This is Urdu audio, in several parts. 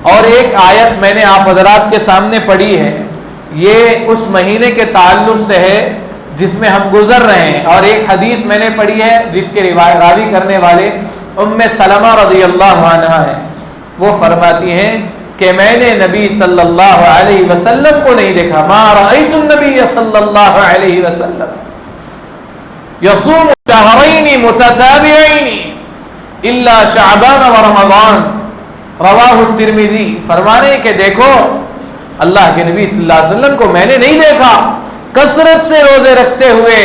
اور ایک آیت میں نے آپ حضرات کے سامنے پڑھی ہے، یہ اس مہینے کے تعلق سے ہے جس میں ہم گزر رہے ہیں، اور ایک حدیث میں نے پڑھی ہے جس کے راوی کرنے والے ام سلمہ رضی اللہ عنہا ہے۔ وہ فرماتی ہیں کہ میں نے نبی صلی اللہ علیہ وسلم کو نہیں دیکھا، ما رأیت النبی صلی اللہ علیہ وسلم یصوم شہرین متتابعین الا شعبان و رمضان، رواہ الترمذی۔ فرمانے کہ دیکھو اللہ کے نبی صلی اللہ علیہ وسلم کو میں نے نہیں دیکھا کثرت سے روزے رکھتے ہوئے،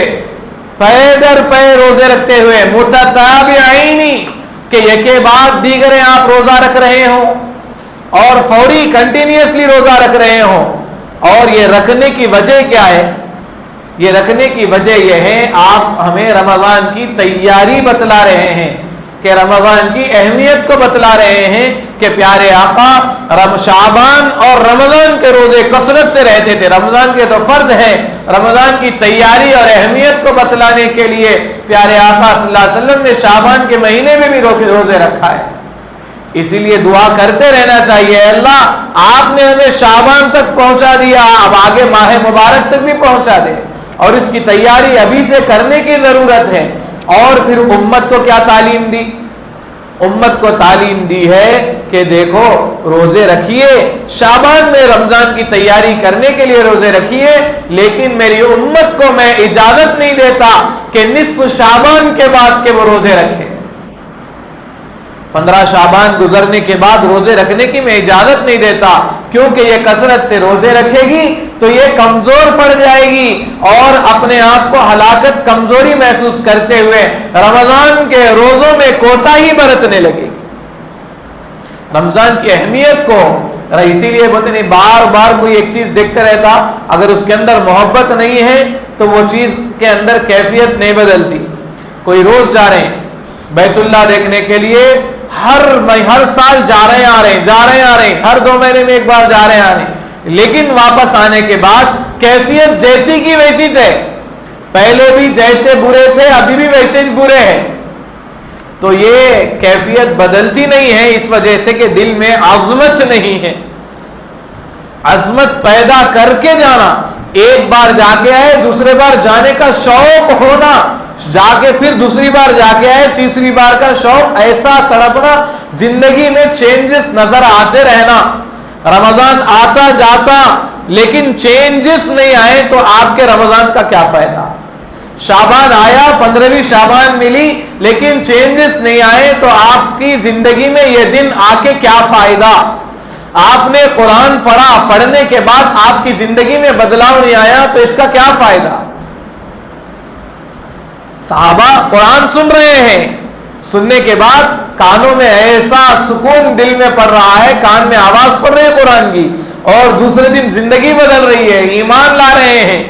پے در پے روزے رکھتے ہوئے، متتابعین کہ یکے بعد دیگرے آپ روزہ رکھ رہے ہوں اور فوری کنٹینیوسلی روزہ رکھ رہے ہوں۔ اور یہ رکھنے کی وجہ کیا ہے؟ یہ رکھنے کی وجہ یہ ہے، آپ ہمیں رمضان کی تیاری بتلا رہے ہیں، کہ رمضان کی اہمیت کو بتلا رہے ہیں کہ پیارے آقا شعبان اور رمضان کے روزے کثرت سے رہتے تھے۔ رمضان کے تو فرض ہے، رمضان کی تیاری اور اہمیت کو بتلانے کے لیے پیارے آقا صلی اللہ علیہ وسلم نے شعبان کے مہینے میں بھی روزے رکھا ہے۔ اسی لیے دعا کرتے رہنا چاہیے، اللہ آپ نے ہمیں شعبان تک پہنچا دیا، اب آگے ماہ مبارک تک بھی پہنچا دے، اور اس کی تیاری ابھی سے کرنے کی ضرورت ہے۔ اور پھر امت کو کیا تعلیم دی؟ امت کو تعلیم دی ہے کہ دیکھو روزے رکھیے، شعبان میں رمضان کی تیاری کرنے کے لیے روزے رکھیے، لیکن میری امت کو میں اجازت نہیں دیتا کہ نصف شعبان کے بعد کے وہ روزے رکھے۔ 15 شعبان گزرنے کے بعد روزے رکھنے کی میں اجازت نہیں دیتا، کیونکہ یہ کثرت سے روزے رکھے گی تو یہ کمزور پڑ جائے گی اور اپنے آپ کو ہلاکت، کمزوری محسوس کرتے ہوئے رمضان کے روزوں میں کوتاہی برتنے لگے گی۔ رمضان کی اہمیت کو اسی لیے بولتے نہیں، بار بار کوئی ایک چیز دیکھتے رہتا، اگر اس کے اندر محبت نہیں ہے تو وہ چیز کے اندر کیفیت نہیں بدلتی۔ کوئی روز جا رہے ہیں بیت اللہ دیکھنے کے لیے، ہر سال جا رہے آ رہے ہیں، ہر 2 مہینے میں ایک بار جا رہے آ رہے ہیں، لیکن واپس آنے کے بعد کیفیت جیسی کی ویسی ہے، پہلے بھی جیسے برے تھے ابھی بھی ویسے برے ہیں۔ تو یہ کیفیت بدلتی نہیں ہے، اس وجہ سے کہ دل میں عظمت نہیں ہے۔ عظمت پیدا کر کے جانا، ایک بار جا کے آئے، دوسرے بار جانے کا شوق ہونا، جا کے پھر دوسری بار جا کے آئے، تیسری بار کا شوق، ایسا تڑپنا، زندگی میں چینجز نظر آتے رہنا۔ رمضان آتا جاتا لیکن چینجز نہیں آئے تو آپ کے رمضان کا کیا فائدہ؟ شعبان آیا، 15ویں شعبان ملی، لیکن چینجز نہیں آئے تو آپ کی زندگی میں یہ دن آ کے کیا فائدہ؟ آپ نے قرآن پڑھا، پڑھنے کے بعد آپ کی زندگی میں بدلاؤ نہیں آیا تو اس کا کیا فائدہ؟ صحابہ قرآن سن رہے ہیں، سننے کے بعد کانوں میں ایسا سکون دل میں پڑ رہا ہے، کان میں آواز پڑ رہی ہے قرآن کی، اور دوسرے دن زندگی بدل رہی ہے، ایمان لا رہے ہیں۔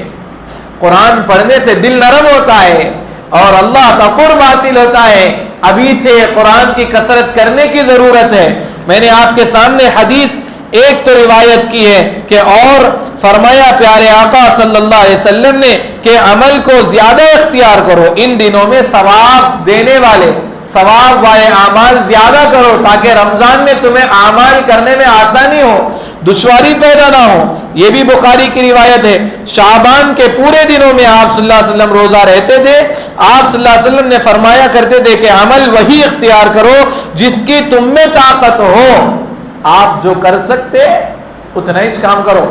قرآن پڑھنے سے دل نرم ہوتا ہے اور اللہ کا قرب حاصل ہوتا ہے۔ ابھی سے قرآن کی کثرت کرنے کی ضرورت ہے۔ میں نے آپ کے سامنے حدیث ایک تو روایت کی ہے کہ اور فرمایا پیارے آقا صلی اللہ علیہ وسلم نے کہ عمل کو زیادہ اختیار کرو، ان دنوں میں ثواب دینے والے، ثواب والے اعمال زیادہ کرو تاکہ رمضان میں تمہیں اعمال کرنے میں آسانی ہو، دشواری پیدا نہ ہو۔ یہ بھی بخاری کی روایت ہے۔ شعبان کے پورے دنوں میں آپ صلی اللہ علیہ وسلم روزہ رہتے تھے۔ آپ صلی اللہ علیہ وسلم نے فرمایا کرتے تھے کہ عمل وہی اختیار کرو جس کی تم میں طاقت ہو۔ آپ جو کر سکتے اتنا ہی کام کرو،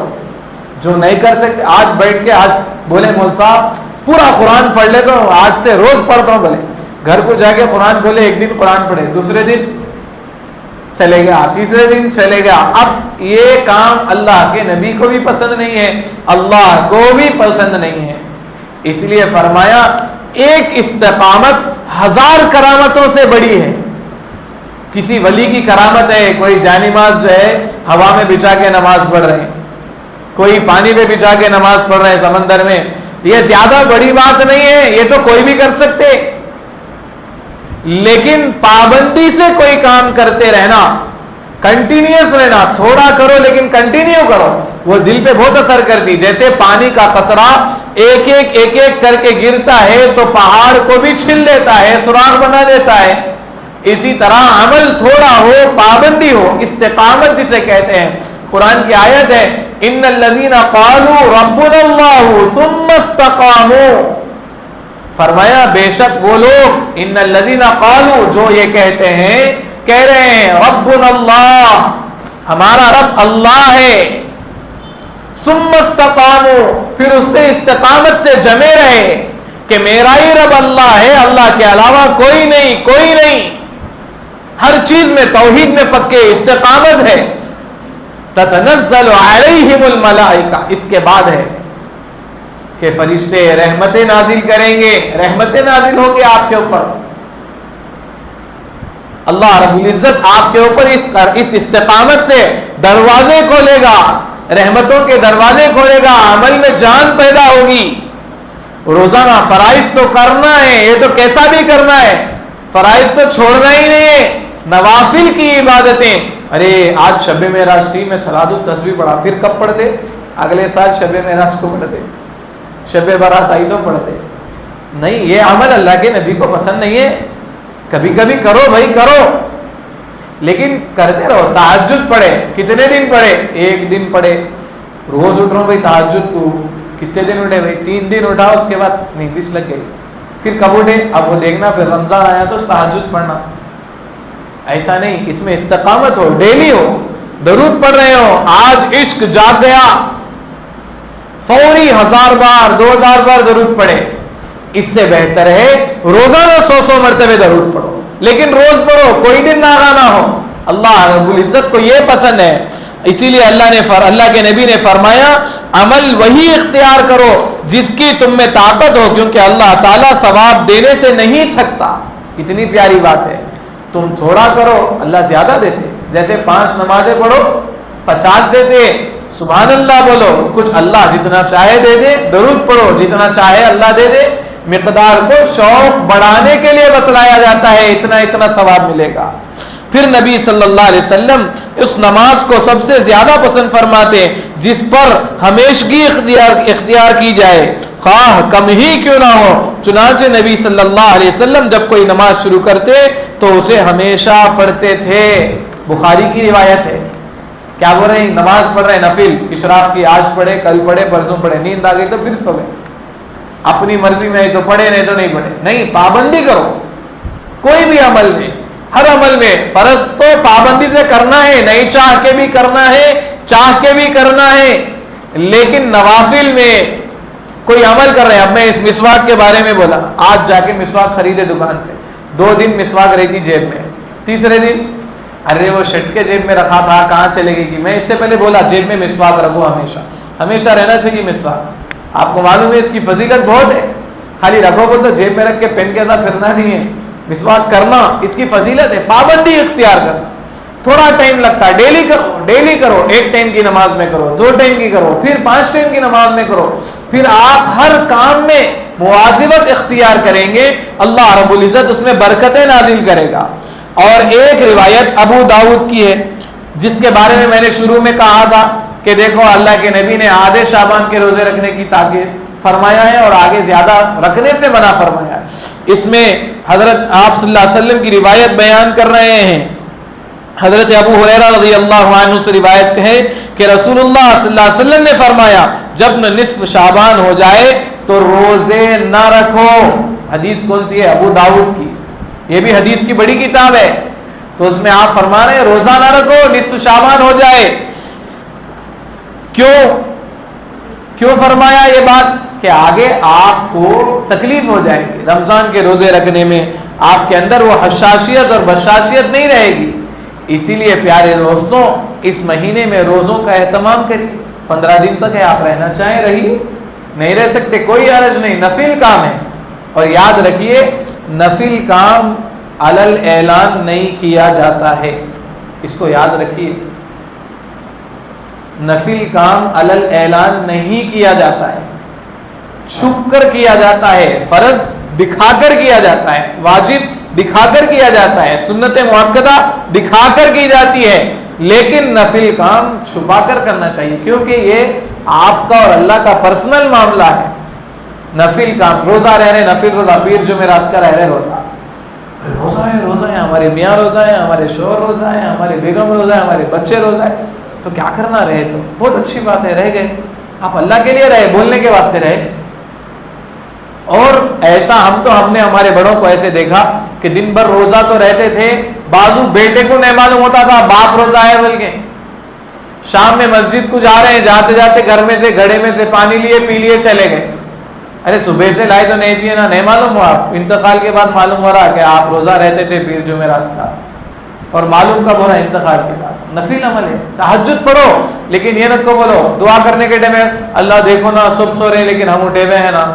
جو نہیں کر سکتے آج بیٹھ کے آج بولے مول صاحب پورا قرآن پڑھ لیتا ہوں، آج سے روز پڑھتا ہوں، بولے گھر کو جا کے قرآن کھولے، ایک دن قرآن پڑھے، دوسرے دن چلے گیا، تیسرے دن چلے گیا۔ اب یہ کام اللہ کے نبی کو بھی پسند نہیں ہے، اللہ کو بھی پسند نہیں ہے۔ اس لیے فرمایا ایک استقامت 1000 کرامتوں سے بڑی ہے۔ کسی ولی کی کرامت ہے، کوئی جانماز جو ہے ہوا میں بچھا کے نماز پڑھ رہے ہیں، کوئی پانی پہ بچھا کے نماز پڑھ رہے ہیں سمندر میں، یہ زیادہ بڑی بات نہیں ہے، یہ تو کوئی بھی کر سکتے، لیکن پابندی سے کوئی کام کرتے رہنا، کنٹینیوس رہنا، تھوڑا کرو لیکن کنٹینیو کرو، وہ دل پہ بہت اثر کرتی۔ جیسے پانی کا قطرہ ایک ایک کر کے گرتا ہے تو پہاڑ کو بھی چھل لیتا ہے، سوراخ بنا دیتا ہے۔ اسی طرح عمل تھوڑا ہو، پابندی ہو، استقامت جسے کہتے ہیں. قرآن کی آیت ہے ان الذین قالوا ربنا اللہ ثم استقاموا، فرمایا بے شک وہ لوگ، ان الذین قالوا جو یہ کہتے ہیں، کہہ رہے ہیں ربنا اللہ، ہمارا رب اللہ ہے، ثم استقاموا، پھر اس پہ استقامت سے جمے رہے کہ میرا ہی رب اللہ ہے، اللہ کے علاوہ کوئی نہیں، کوئی نہیں، ہر چیز میں توحید میں پکے، استقامت ہے. تتنزل علیہم الملائکہ، اس کے بعد ہے کہ فرشتے رحمتیں نازل کریں گے، رحمتیں نازل ہوں گے آپ کے اوپر. اللہ رب العزت آپ کے اوپر اس استقامت سے دروازے کھولے گا، رحمتوں کے دروازے کھولے گا، عمل میں جان پیدا ہوگی. روزانہ فرائض تو کرنا ہے، یہ تو کیسا بھی کرنا ہے، فرائض تو چھوڑنا ہی نہیں ہے. نوافل کی عبادتیں، ارے آج شب معراج تھی، میں صلاۃ التسبیح پڑھا، پھر کب پڑھتے؟ اگلے سال شب معراج کو پڑھتے، شب برات آئی تو پڑھتے نہیں. یہ عمل اللہ کے نبی کو پسند نہیں ہے. کبھی کبھی کرو بھائی، کرو، لیکن کرتے رہو. تہجد پڑھے، کتنے دن پڑھے؟ ایک دن پڑھے. روز اٹھ رہا ہوں بھائی تہجد کو، کتنے دن اٹھے بھائی؟ 3 دن اٹھا، اس کے بعد نیند اس لگ گئی. پھر کب اٹھے؟ اب وہ دیکھنا پھر رمضان آیا تو تہجد پڑھنا. ایسا نہیں، اس میں استقامت ہو، ڈیلی ہو، درود پڑھ رہے ہو. آج عشق جاگ گیا، فوری 1000 بار 2000 بار درود پڑھے. اس سے بہتر ہے روزانہ 100 مرتبہ درود پڑھو، لیکن روز پڑھو، کوئی دن ناغا نہ ہو. اللہ رب العزت کو یہ پسند ہے. اسی لیے اللہ کے نبی نے فرمایا عمل وہی اختیار کرو جس کی تم میں طاقت ہو، کیونکہ اللہ تعالیٰ ثواب دینے سے نہیں تھکتا. کتنی پیاری بات ہے. تم تھوڑا کرو، اللہ زیادہ دیتے. جیسے 5 نمازیں پڑھو 50 دیتے. سبحان اللہ بولو، کچھ اللہ جتنا چاہے دے دے. درود پڑھو، جتنا چاہے اللہ دے دے. مقدار کو شوق بڑھانے کے لیے بتلایا جاتا ہے، اتنا اتنا ثواب ملے گا. پھر نبی صلی اللہ علیہ وسلم اس نماز کو سب سے زیادہ پسند فرماتے جس پر ہمیشگی اختیار کی جائے، خواہ کم ہی کیوں نہ ہو. چنانچہ نبی صلی اللہ علیہ وسلم جب کوئی نماز شروع کرتے تو اسے ہمیشہ پڑھتے تھے. بخاری کی روایت ہے. کیا بول رہے ہیں؟ نماز پڑھ رہے ہیں نفل، اشراق کی، آج پڑھے، کل پڑھے، پرسوں پڑھے، نیند آ گئی تو پھر سو گئے. اپنی مرضی میں تو پڑھے، نہیں تو نہیں پڑھے. نہیں، پابندی کرو. کوئی بھی عمل میں، ہر عمل میں فرض تو پابندی سے کرنا ہے، نہیں چاہ کے بھی کرنا ہے، چاہ کے بھی کرنا ہے. لیکن نوافل میں کوئی عمل کر رہے ہیں. اب میں اس مسواک کے بارے میں بولا، آج جا کے مسواک خریدے دکان سے، 2 دن مسواک رہتی جیب میں، تیسرے دن ارے وہ شٹ کے جیب میں رکھا تھا، کہاں چلے گئی؟ میں اس سے پہلے بولا جیب میں مسواک رکھو، ہمیشہ ہمیشہ رہنا چاہیے مسواک. آپ کو معلوم ہے اس کی فضیلت بہت ہے. خالی رکھو بول تو جیب میں رکھ کے پین کے ساتھ پھرنا نہیں ہے. مسواک کرنا اس کی فضیلت ہے. پابندی اختیار کرنا. تھوڑا ٹائم لگتا ہے، ڈیلی کرو، ڈیلی کرو. 1 ٹائم کی نماز میں کرو، 2 ٹائم کی کرو، پھر 5 ٹائم کی نماز میں کرو. پھر آپ ہر کام میں مواظبت اختیار کریں گے، اللہ رب العزت اس میں برکتیں نازل کرے گا. اور ایک روایت ابو داؤد کی ہے جس کے بارے میں نے شروع میں کہا تھا کہ دیکھو اللہ کے نبی نے آدھے شعبان کے روزے رکھنے کی تاکید فرمایا ہے اور آگے زیادہ رکھنے سے منع فرمایا ہے. اس میں حضرت آپ صلی اللہ علیہ وسلم کی روایت بیان کر رہے ہیں. حضرت ابو ہریرہ رضی اللہ عنہ سے روایت ہے کہ رسول اللہ صلی اللہ علیہ وسلم نے فرمایا جب نصف شعبان ہو جائے تو روزے نہ رکھو. حدیث کون سی ہے؟ ابو داؤد کی. یہ بھی حدیث کی بڑی کتاب ہے. تو اس میں آپ فرما رہے ہیں روزہ نہ رکھو نصف شعبان ہو جائے. کیوں فرمایا یہ بات؟ کہ آگے آپ کو تکلیف ہو جائے گی. رمضان کے روزے رکھنے میں آپ کے اندر وہ حشاشیت اور بشاشیت نہیں رہے گی. اسی لیے پیارے دوستوں اس مہینے میں روزوں کا اہتمام کریے. 15 دن تک ہے، آپ رہنا چاہیں رہیے، نہیں رہ سکتے کوئی حرج نہیں. نفل کام ہے. اور یاد رکھیے نفل کام علل اعلان نہیں کیا جاتا ہے. اس کو یاد رکھیے. نفل کام علل اعلان نہیں کیا جاتا ہے، چھپ کر کیا جاتا ہے. فرض دکھا کر کیا جاتا ہے، واجب دکھا کر کیا جاتا ہے، سنت مؤکدہ دکھا کر کی جاتی ہے. لیکن نفل کام چھپا کر کرنا چاہیے کیونکہ یہ آپ کا اور اللہ کا پرسنل معاملہ ہے. نفل کام روزہ رہ رہے، نفل روزہ، پیر جمعرات کا رہ رہے روزہ، روزہ ہے, ہمارے میاں روزہ ہے, ہمارے شوہر روزہ ہے, ہمارے بیگم روزہ ہے, ہمارے بچے روزہ ہے, تو کیا کرنا رہے, تو بہت اچھی بات ہے, رہ گئے, آپ اللہ کے لیے رہے, بولنے کے واسطے رہے. اور ایسا ہم نے ہمارے بڑوں کو ایسے دیکھا کہ دن بھر روزہ تو رہتے تھے, بازو بیٹے کو نہیں معلوم ہوتا تھا باپ روزہ ہے بول کے. شام میں مسجد کو جا رہے ہیں, جاتے جاتے گھر میں سے گھڑے میں سے پانی لیے, پی لیے, چلے گئے. ارے صبح سے لائے تو نہیں پیے نا, نہیں معلوم ہوا, انتقال کے بعد معلوم ہو رہا کہ آپ روزہ رہتے تھے پیر جمعرات کا, اور معلوم کب ہو رہا انتقال کے بعد. نفل عمل ہے, تہجد پڑھو, لیکن یہ نہ کو بولو دعا کرنے کے ٹائم میں اللہ دیکھو نا سب سو رہے ہیں لیکن ہم اٹھے ہوئے ہیں نا.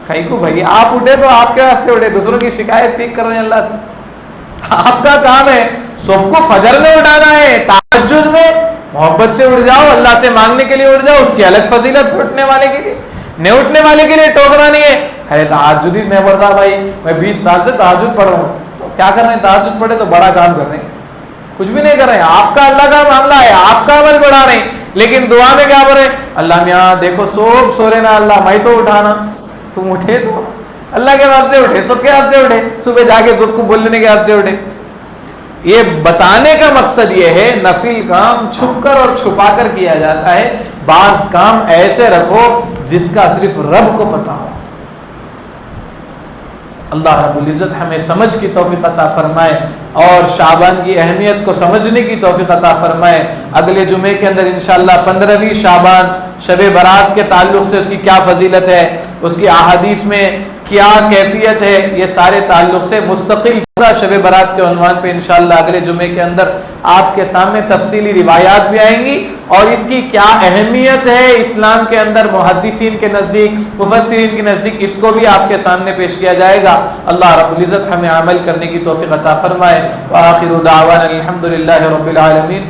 کہیں کو بھائی آپ اٹھے تو آپ کے واسطے اٹھے, دوسروں کی شکایت ٹھیک کر رہے ہیں اللہ سے. آپ کا کام ہے سب کو فجر میں اٹھانا ہے, تہجد میں محبت سے اٹھ جاؤ, اللہ سے مانگنے کے لیے اٹھ جاؤ, اس کی الگ فضیلت. اٹھنے والے کے لیے, نہیں اٹھنے والے کے لیے ٹوکنا نہیں ہے. ارے تہجد ہی نہیں پڑھتا بھائی, میں 20 سال سے تہجد پڑھ رہا ہوں, تو کیا کر رہے ہیں, تہجد پڑھے تو بڑا کام کر رہے ہیں, کچھ بھی نہیں کر رہے ہیں. آپ کا اللہ کا معاملہ ہے, آپ کا عمل بڑھا رہے ہیں, لیکن دعا میں کیا بول رہے ہیں, اللہ میاں دیکھو سب سو رہے نا, اللہ میں تو اٹھانا, تم اٹھے تو اللہ کے واسطے اٹھے, سب کے واسطے اٹھے, صبح جا کے سب کو بولنے کے واسطے اٹھے. یہ بتانے کا مقصد یہ ہے نفل کام چھپ کر اور چھپا کر کیا جاتا ہے. بعض کام ایسے رکھو جس کا صرف رب کو پتا ہو. اللہ رب العزت ہمیں سمجھ کی توفیق عطا فرمائے اور شعبان کی اہمیت کو سمجھنے کی توفیق عطا فرمائے. اگلے جمعے کے اندر انشاءاللہ 15ویں شعبان شب برات کے تعلق سے اس کی کیا فضیلت ہے, اس کی احادیث میں کیا کیفیت ہے, یہ سارے تعلق سے مستقل پورا شب برات کے عنوان پہ انشاءاللہ اگلے جمعے کے اندر آپ کے سامنے تفصیلی روایات بھی آئیں گی, اور اس کی کیا اہمیت ہے اسلام کے اندر محدثین کے نزدیک, مفسرین کے نزدیک, اس کو بھی آپ کے سامنے پیش کیا جائے گا. اللہ رب العزت ہمیں عمل کرنے کی توفیق عطا فرمائے. وآخر دعوانا الحمدللہ رب العالمین.